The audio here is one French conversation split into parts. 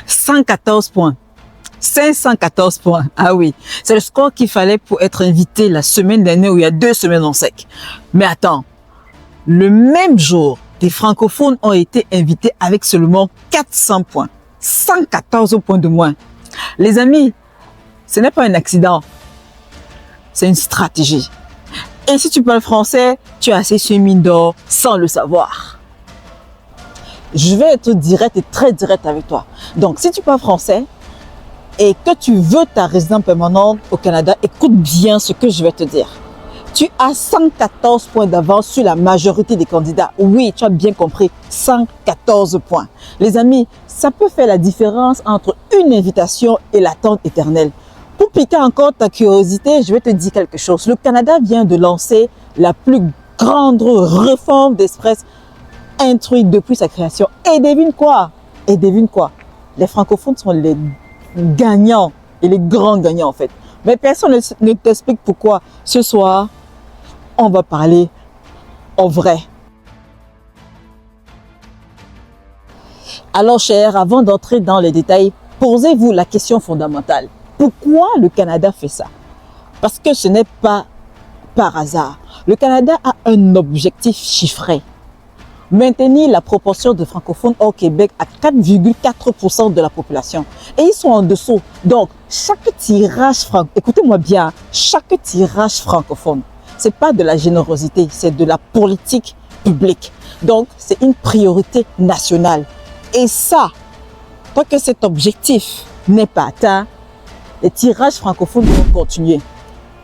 114 points. 514 points. Ah oui, c'est le score qu'il fallait pour être invité la semaine dernière où il y a 2 semaines en sec. Mais attends, le même jour, des francophones ont été invités avec seulement 400 points. 114 points de moins. Les amis, ce n'est pas un accident, c'est une stratégie. Et si tu parles français, tu es assis sur une mine d'or sans le savoir. Je vais être direct et très direct avec toi. Donc, si tu parles français et que tu veux ta résidence permanente au Canada, écoute bien ce que je vais te dire. Tu as 114 points d'avance sur la majorité des candidats. Oui, tu as bien compris, 114 points. Les amis, ça peut faire la différence entre une invitation et l'attente éternelle. Pour piquer encore ta curiosité, je vais te dire quelque chose. Le Canada vient de lancer la plus grande réforme d'Express instruite depuis sa création. Et devine quoi? Les francophones sont les gagnants et les grands gagnants en fait. Mais personne ne t'explique pourquoi. Ce soir, on va parler en vrai. Alors chers, avant d'entrer dans les détails, posez-vous la question fondamentale. Pourquoi le Canada fait ça? Parce que ce n'est pas par hasard. Le Canada a un objectif chiffré. Maintenir la proportion de francophones au Québec à 4,4% de la population. Et ils sont en dessous. Donc, chaque tirage écoutez-moi bien, chaque tirage francophone, c'est pas de la générosité, c'est de la politique publique. Donc, c'est une priorité nationale. Et ça, tant que cet objectif n'est pas atteint, les tirages francophones vont continuer.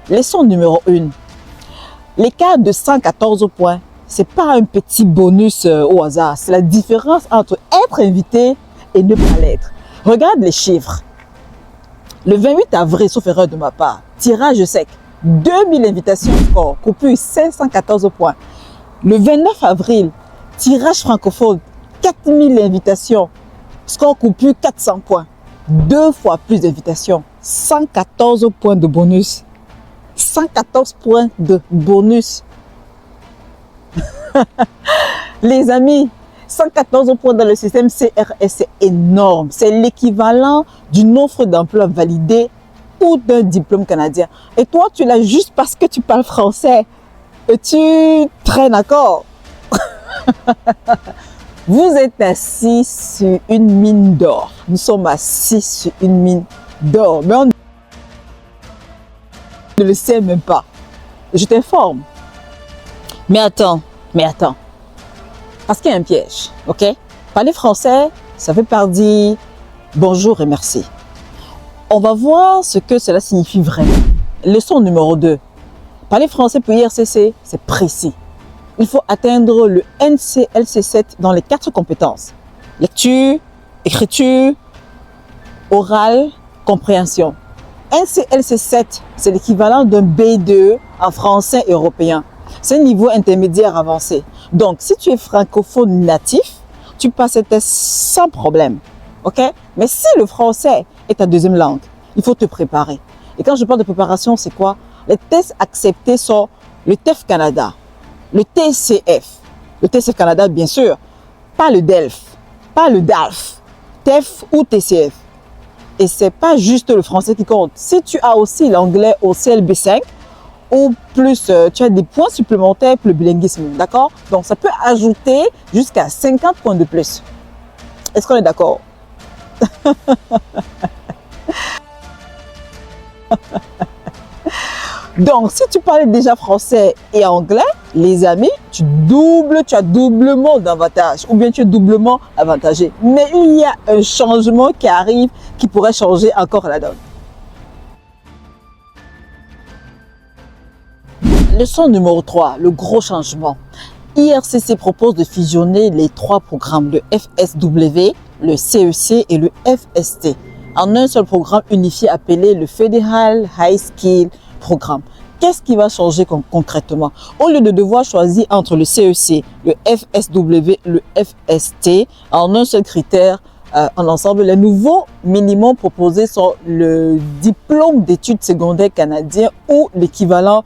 Leçon numéro 1. L'écart de 114 points, c'est pas un petit bonus au hasard. C'est la différence entre être invité et ne pas l'être. Regarde les chiffres. Le 28 avril, sauf erreur de ma part, tirage sec, 2000 invitations score, coupure 514 points. Le 29 avril, tirage francophone, 4000 invitations, score coupure 400 points. 2 fois plus d'invitations, 114 points de bonus. 114 points de bonus. Les amis, 114 points dans le système CRS, c'est énorme. C'est l'équivalent d'une offre d'emploi validée ou d'un diplôme canadien. Et toi, tu l'as juste parce que tu parles français. Et tu traînes d'accord. Vous êtes assis sur une mine d'or. Nous sommes assis sur une mine d'or. Mais on ne le sait même pas. Je t'informe. Mais attends. Parce qu'il y a un piège, ok? Parler français, ça veut pas dire bonjour et merci. On va voir ce que cela signifie vraiment. Leçon numéro 2. Parler français pour IRCC, c'est précis. Il faut atteindre le NCLC7 dans les 4 compétences. Lecture, écriture, oral, compréhension. NCLC7, c'est l'équivalent d'un B2 en français européen. C'est un niveau intermédiaire avancé. Donc, si tu es francophone natif, tu passes ce test sans problème. Ok? Mais si le français est ta deuxième langue, il faut te préparer. Et quand je parle de préparation, c'est quoi? Les tests acceptés sont le TEF Canada, le TCF, le TCF Canada, bien sûr, pas le DELF, pas le DALF, TEF ou TCF. Et c'est pas juste le français qui compte. Si tu as aussi l'anglais au CLB5, ou plus, tu as des points supplémentaires pour le bilinguisme, d'accord? Donc, ça peut ajouter jusqu'à 50 points de plus. Est-ce qu'on est d'accord? Donc, si tu parlais déjà français et anglais, les amis, tu as doublement d'avantages, ou bien tu es doublement avantagé. Mais il y a un changement qui arrive qui pourrait changer encore la donne. Leçon numéro 3, le gros changement. IRCC propose de fusionner les 3 programmes, le FSW, le CEC et le FST, en un seul programme unifié appelé le Federal High Skill Programme. Qu'est-ce qui va changer concrètement? Au lieu de devoir choisir entre le CEC, le FSW, le FST, en un seul critère, en ensemble, les nouveaux minimums proposés sont le diplôme d'études secondaires canadien ou l'équivalent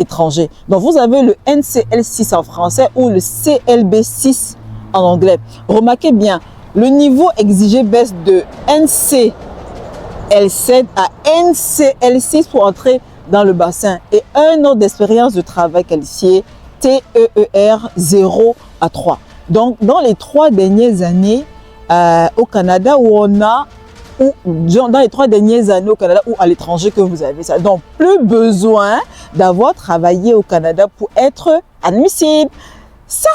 étranger. Donc, vous avez le NCL6 en français ou le CLB6 en anglais. Remarquez bien, le niveau exigé baisse de NCL7 à NCL6 pour entrer dans le bassin et un an d'expérience de travail qualifié TEER 0 à 3. Donc, dans les 3 dernières années au Canada dans les 3 dernières années au Canada ou à l'étranger que vous avez ça. Donc, plus besoin d'avoir travaillé au Canada pour être admissible. Ça,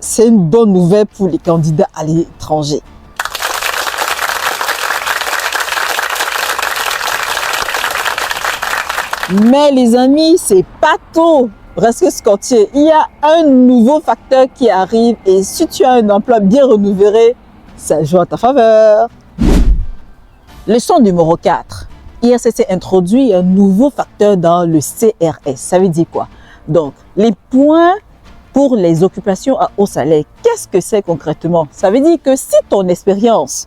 c'est une bonne nouvelle pour les candidats à l'étranger. Mais les amis, c'est pas tout. Restez scotchés. Il y a un nouveau facteur qui arrive et si tu as un emploi bien renouvelé, ça joue en ta faveur. Leçon numéro 4. IRCC introduit un nouveau facteur dans le CRS. Ça veut dire quoi? Donc, les points pour les occupations à haut salaire. Qu'est-ce que c'est concrètement? Ça veut dire que si ton expérience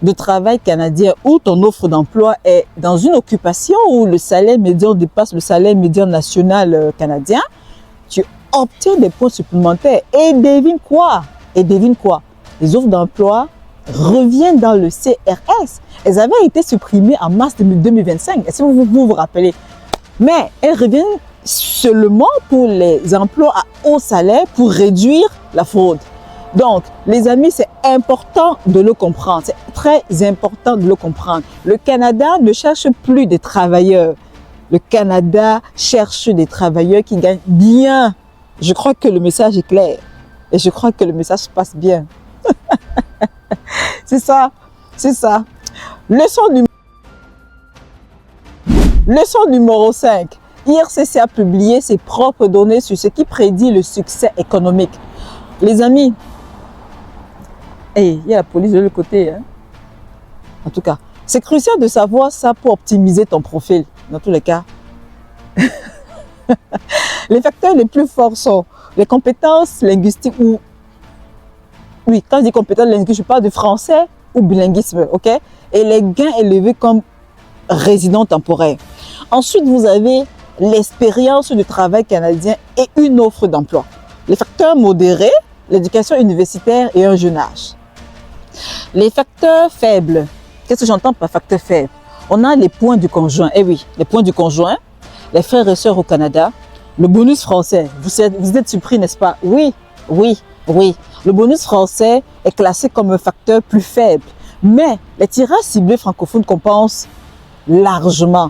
de travail canadien ou ton offre d'emploi est dans une occupation où le salaire médian dépasse le salaire médian national canadien, tu obtiens des points supplémentaires. Et devine quoi? Les offres d'emploi reviennent dans le CRS. Elles avaient été supprimées en mars 2025, est-ce que vous vous rappelez? Mais elles reviennent seulement pour les emplois à haut salaire pour réduire la fraude. Donc, les amis, c'est important de le comprendre. C'est très important de le comprendre. Le Canada ne cherche plus des travailleurs. Le Canada cherche des travailleurs qui gagnent bien. Je crois que le message est clair. Et je crois que le message passe bien. C'est ça. Leçon numéro 5. IRCC a publié ses propres données sur ce qui prédit le succès économique. Les amis, il y a la police de l'autre côté. Hein? En tout cas, c'est crucial de savoir ça pour optimiser ton profil. Dans tous les cas, les facteurs les plus forts sont les compétences linguistiques ou... Oui, quand je dis compétences linguistiques, je parle de français ou bilinguisme, ok? Et les gains élevés comme résident temporaire. Ensuite, vous avez l'expérience du travail canadien et une offre d'emploi. Les facteurs modérés, l'éducation universitaire et un jeune âge. Les facteurs faibles, qu'est-ce que j'entends par facteur faible? On a les points du conjoint, oui, les points du conjoint, les frères et sœurs au Canada, le bonus français. Vous êtes surpris, n'est-ce pas? Oui. Le bonus français est classé comme un facteur plus faible, mais les tirages ciblés francophones compensent largement.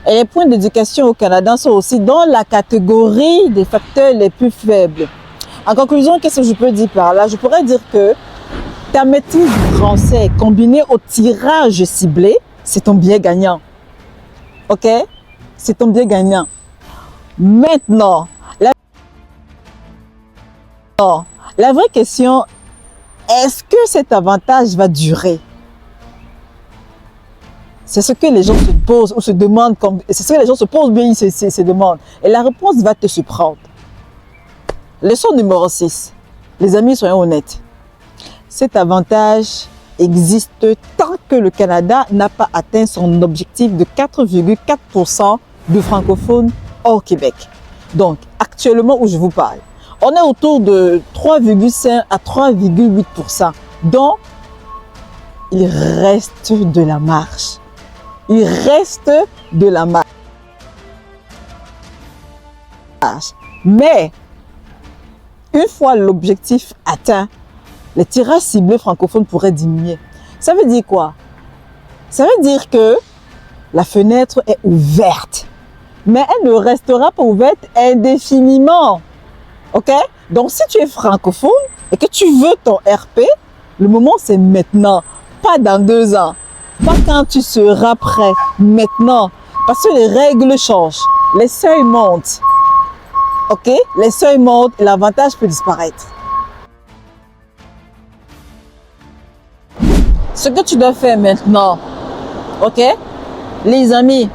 Et les points d'éducation au Canada sont aussi dans la catégorie des facteurs les plus faibles. En conclusion, qu'est-ce que je peux dire par là? Je pourrais dire que ta maîtrise du français combinée au tirage ciblé, c'est ton billet gagnant. Ok? C'est ton billet gagnant. Maintenant, la vraie question, est-ce que cet avantage va durer? C'est ce que les gens se posent ou se demandent, c'est ce que les gens se posent, mais ils se demandent. Et la réponse va te surprendre. Leçon numéro 6. Les amis, soyons honnêtes. Cet avantage existe tant que le Canada n'a pas atteint son objectif de 4,4% de francophones hors Québec. Donc, actuellement où je vous parle, on est autour de 3,5 à 3,8%. Donc, il reste de la marge. Il reste de la marge. Mais, une fois l'objectif atteint, les tirages ciblés francophones pourraient diminuer. Ça veut dire quoi? Ça veut dire que la fenêtre est ouverte. Mais elle ne restera pas ouverte indéfiniment. Ok? Donc, si tu es francophone et que tu veux ton RP, le moment c'est maintenant, pas dans 2 ans. Pas quand tu seras prêt, maintenant. Parce que les règles changent, les seuils montent. Ok? Les seuils montent et l'avantage peut disparaître. Ce que tu dois faire maintenant, ok? Les amis,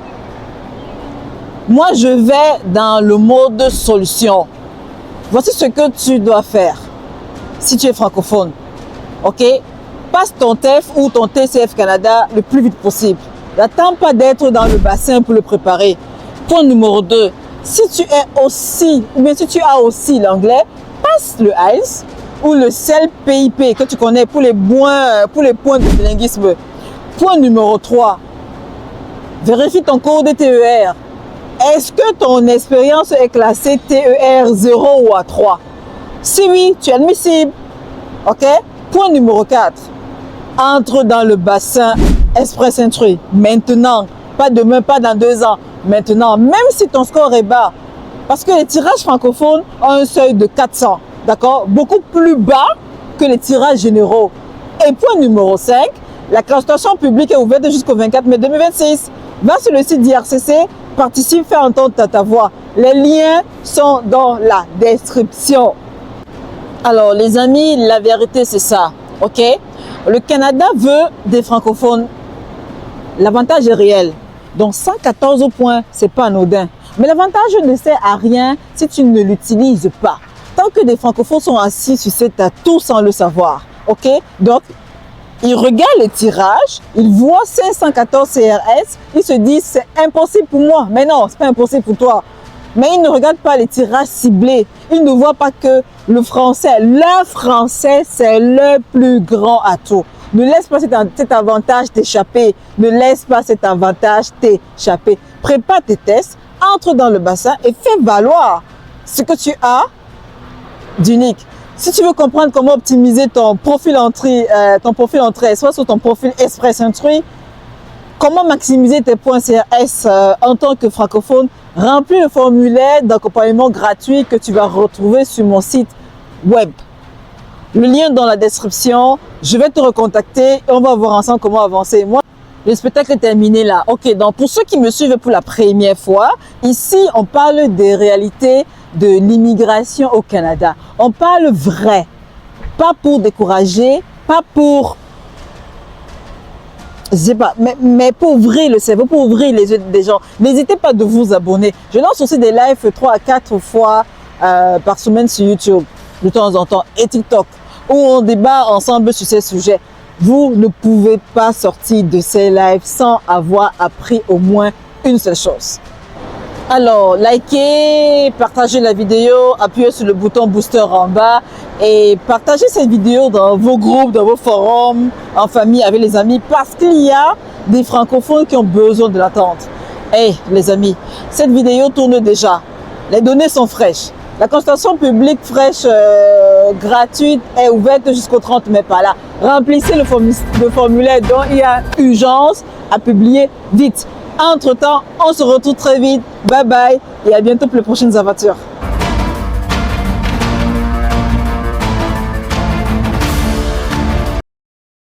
moi je vais dans le mode solution. Voici ce que tu dois faire si tu es francophone. Ok? Passe ton TEF ou ton TCF Canada le plus vite possible. N'attends pas d'être dans le bassin pour le préparer. Point numéro 2. Si tu es aussi, ou bien si tu as aussi l'anglais, passe le IELTS ou le CELPIP que tu connais pour les points de bilinguisme. Point numéro 3, vérifie ton code TER. Est-ce que ton expérience est classée TER 0 ou A3? Si oui, tu es admissible. Ok? Point numéro 4, entre dans le bassin Express Entry. Maintenant, pas demain, pas dans 2 ans. Maintenant, même si ton score est bas, parce que les tirages francophones ont un seuil de 400, d'accord? Beaucoup plus bas que les tirages généraux. Et point numéro 5, la consultation publique est ouverte jusqu'au 24 mai 2026. Va sur le site d'IRCC, participe, fais entendre ta voix. Les liens sont dans la description. Alors, les amis, la vérité, c'est ça, ok? Le Canada veut des francophones. L'avantage est réel. Donc, 114 points, c'est pas anodin. Mais l'avantage ne sert à rien si tu ne l'utilises pas. Tant que des francophones sont assis sur cet atout sans le savoir, ok? Donc, ils regardent les tirages, ils voient 514 CRS, ils se disent c'est impossible pour moi. Mais non, c'est pas impossible pour toi. Mais ils ne regardent pas les tirages ciblés. Ils ne voient pas que le français, c'est le plus grand atout. Ne laisse pas cet avantage t'échapper. Ne laisse pas cet avantage t'échapper. Prépare tes tests, entre dans le bassin et fais valoir ce que tu as d'unique. Si tu veux comprendre comment optimiser ton profil entrée, soit sur ton profil Express Entry, comment maximiser tes points CRS en tant que francophone, remplis le formulaire d'accompagnement gratuit que tu vas retrouver sur mon site web. Le lien dans la description, je vais te recontacter et on va voir ensemble comment avancer. Moi, le spectacle est terminé là. Ok, donc pour ceux qui me suivent pour la première fois, ici on parle des réalités de l'immigration au Canada. On parle vrai, pas pour décourager, pas pour... Je sais pas, mais pour ouvrir le cerveau, pour ouvrir les yeux des gens. N'hésitez pas de vous abonner. Je lance aussi des lives 3 à 4 fois par semaine sur YouTube, de temps en temps, et TikTok, où on débat ensemble sur ces sujets. Vous ne pouvez pas sortir de ces lives sans avoir appris au moins une seule chose. Alors, likez, partagez la vidéo, appuyez sur le bouton booster en bas et partagez cette vidéo dans vos groupes, dans vos forums, en famille, avec les amis, parce qu'il y a des francophones qui ont besoin de l'attente. Hey, les amis, cette vidéo tourne déjà. Les données sont fraîches. La consultation publique fraîche gratuite est ouverte jusqu'au 30 mai par là. Remplissez le formulaire dont il y a urgence à publier vite. Entre-temps, on se retrouve très vite. Bye bye et à bientôt pour les prochaines aventures.